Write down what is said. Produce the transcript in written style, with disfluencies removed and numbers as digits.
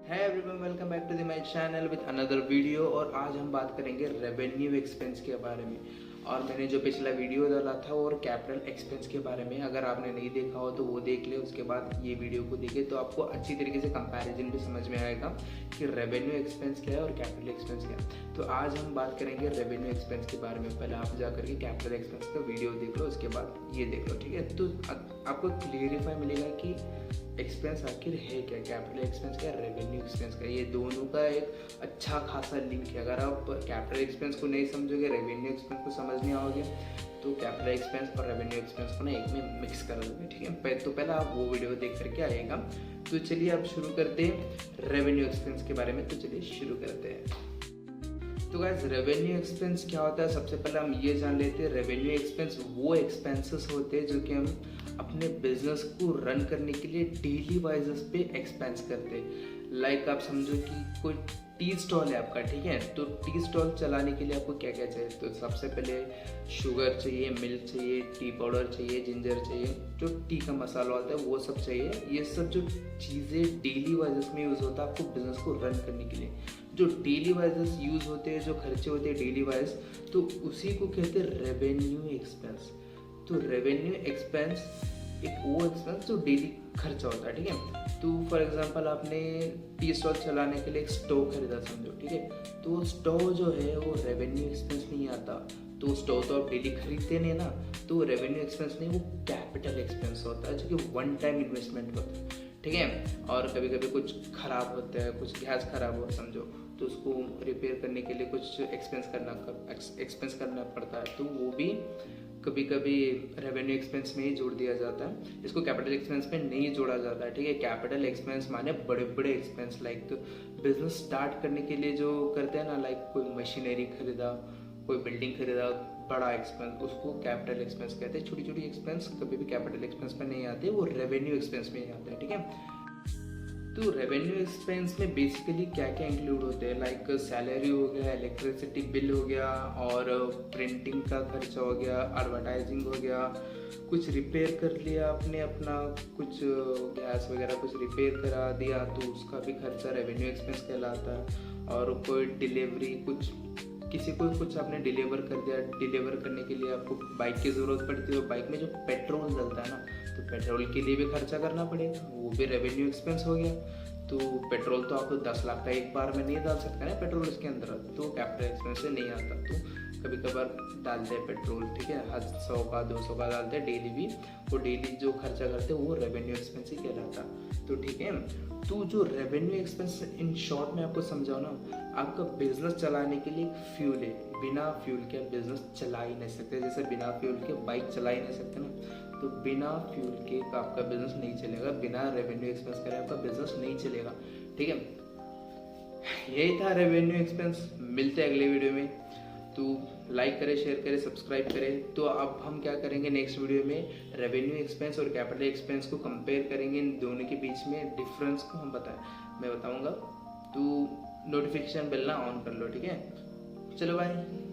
है everyone, welcome back to the my channel with another video. और आज हम बात करेंगे रेवेन्यू एक्सपेंस के बारे में। और मैंने जो पिछला वीडियो डाला था वो कैपिटल एक्सपेंस के बारे में, अगर आपने नहीं देखा हो तो वो देख ले, उसके बाद ये वीडियो को देखे तो आपको अच्छी तरीके से कंपैरिजन भी समझ में आएगा कि रेवेन्यू एक्सपेंस क्या है और कैपिटल एक्सपेंस क्या है। तो आज हम बात करेंगे रेवेन्यू एक्सपेंस के बारे में। पहले आप जा करके कैपिटल एक्सपेंस का वीडियो देख लो, उसके बाद ये देख लो, ठीक है। तो आपको क्लियरिफाई मिलेगा कि एक्सपेंस आखिर है क्या, कैपिटल एक्सपेंस क्या, रेवेन्यू एक्सपेंस क्या। ये दोनों का एक अच्छा खासा लिंक है। अगर आप कैपिटल एक्सपेंस को नहीं समझोगे, रेवेन्यू एक्सपेंस को समझ नहीं आओगे, तो कैपिटल एक्सपेंस और रेवेन्यू एक्सपेंस को ना एक में मिक्स कर दोगे, ठीक है। तो पहले आप वो वीडियो देख करके आएगा। तो चलिए अब शुरू करते हैं रेवेन्यू एक्सपेंस के बारे में। तो चलिए शुरू करते हैं। तो गाइस, रेवेन्यू एक्सपेंस क्या होता है, सबसे पहले हम ये जान लेते हैं। रेवेन्यू एक्सपेंस वो एक्सपेंसेस होते हैं जो कि हम अपने बिजनेस को रन करने के लिए डेली वाइजेस पे एक्सपेंस करते हैं। लाइक आप समझो कि कोई टी स्टॉल है आपका, ठीक है। तो टी स्टॉल चलाने के लिए आपको क्या क्या चाहिए, तो सबसे पहले शुगर चाहिए, मिल्क चाहिए, टी पाउडर चाहिए, जिंजर चाहिए, जो टी का मसाला होता है वो सब चाहिए। ये सब जो चीज़ें डेली वाइजेस में यूज़ होता है आपको बिजनेस को रन करने के लिए, जो डेली वाइजेस यूज़ होते हैं, जो खर्चे होते हैं डेली वाइज, तो उसी को कहते हैं रेवेन्यू एक्सपेंस। तो रेवेन्यू एक्सपेंस एक वो एक्सपेंस जो डेली खर्चा होता है, ठीक है। तो फॉर एग्जांपल आपने टी स्टॉल चलाने के लिए एक स्टोव खरीदा समझो, ठीक है। तो स्टोव जो है वो रेवेन्यू एक्सपेंस नहीं आता। तो स्टोव तो आप डेली खरीदते नहीं ना, तो रेवेन्यू एक्सपेंस नहीं, वो कैपिटल एक्सपेंस होता है जो कि वन टाइम इन्वेस्टमेंट होता है, ठीक है। और कभी कभी कुछ खराब होता है, कुछ गैस खराब हो समझो, तो उसको रिपेयर करने के लिए कुछ एक्सपेंस करना पड़ता है, तो वो भी कभी कभी रेवेन्यू एक्सपेंस में ही जोड़ दिया जाता है। इसको कैपिटल एक्सपेंस में नहीं जोड़ा जाता है, ठीक है। कैपिटल एक्सपेंस माने बड़े बड़े एक्सपेंस, लाइक बिजनेस स्टार्ट करने के लिए जो करते हैं ना, लाइक कोई मशीनरी खरीदा, कोई बिल्डिंग खरीदा, बड़ा एक्सपेंस, उसको कैपिटल एक्सपेंस कहते हैं। छोटी छोटी एक्सपेंस कभी भी कैपिटल एक्सपेंस में नहीं आते, वो रेवेन्यू एक्सपेंस में ही आते हैं, ठीक है। तो रेवेन्यू एक्सपेंस में बेसिकली क्या क्या इंक्लूड होते हैं, लाइक सैलरी हो गया, इलेक्ट्रिसिटी बिल हो गया, और प्रिंटिंग का खर्चा हो गया, एडवर्टाइजिंग हो गया, कुछ रिपेयर कर लिया आपने अपना, कुछ गैस वगैरह कुछ रिपेयर करा दिया तो उसका भी खर्चा रेवेन्यू एक्सपेंस कहलाता है। और कोई डिलीवरी, कुछ किसी को कुछ आपने डिलीवर कर दिया, डिलीवर करने के लिए आपको बाइक की ज़रूरत पड़ती है, और बाइक में जो पेट्रोल डलता है ना, तो पेट्रोल के लिए भी खर्चा करना पड़ेगा, वो भी रेवेन्यू एक्सपेंस हो गया। तो पेट्रोल तो आप 10 लाख का एक बार में नहीं डाल सकते ना पेट्रोल इसके अंदर, तो कैपिटल एक्सपेंस से नहीं आता। तो कभी कभार डालते हैं पेट्रोल, ठीक है, 100 का 200 का डालते हैं डेली भी, वो डेली जो खर्चा करते हैं वो रेवेन्यू एक्सपेंस ही कहलाता। तो ठीक है, तो जो रेवेन्यू एक्सपेंस इन शॉर्ट में आपको समझाओ ना, आपका बिजनेस चलाने के लिए एक फ्यूल है। बिना फ्यूल के आप बिजनेस चला ही नहीं सकते, जैसे बिना फ्यूल के बाइक चला ही नहीं सकते ना, तो बिना फ्यूल के आपका बिजनेस नहीं चलेगा, बिना रेवेन्यू एक्सपेंस करे आपका बिजनेस नहीं चलेगा, ठीक है। यही था रेवेन्यू एक्सपेंस। मिलते हैं अगले वीडियो में। तो लाइक करें, शेयर करें, सब्सक्राइब करें। तो अब हम क्या करेंगे नेक्स्ट वीडियो में, रेवेन्यू एक्सपेंस और कैपिटल एक्सपेंस को कंपेयर करेंगे, इन दोनों के बीच में डिफरेंस को मैं बताऊंगा। तो नोटिफिकेशन बेल ना ऑन कर लो, ठीक है। चलो बाय।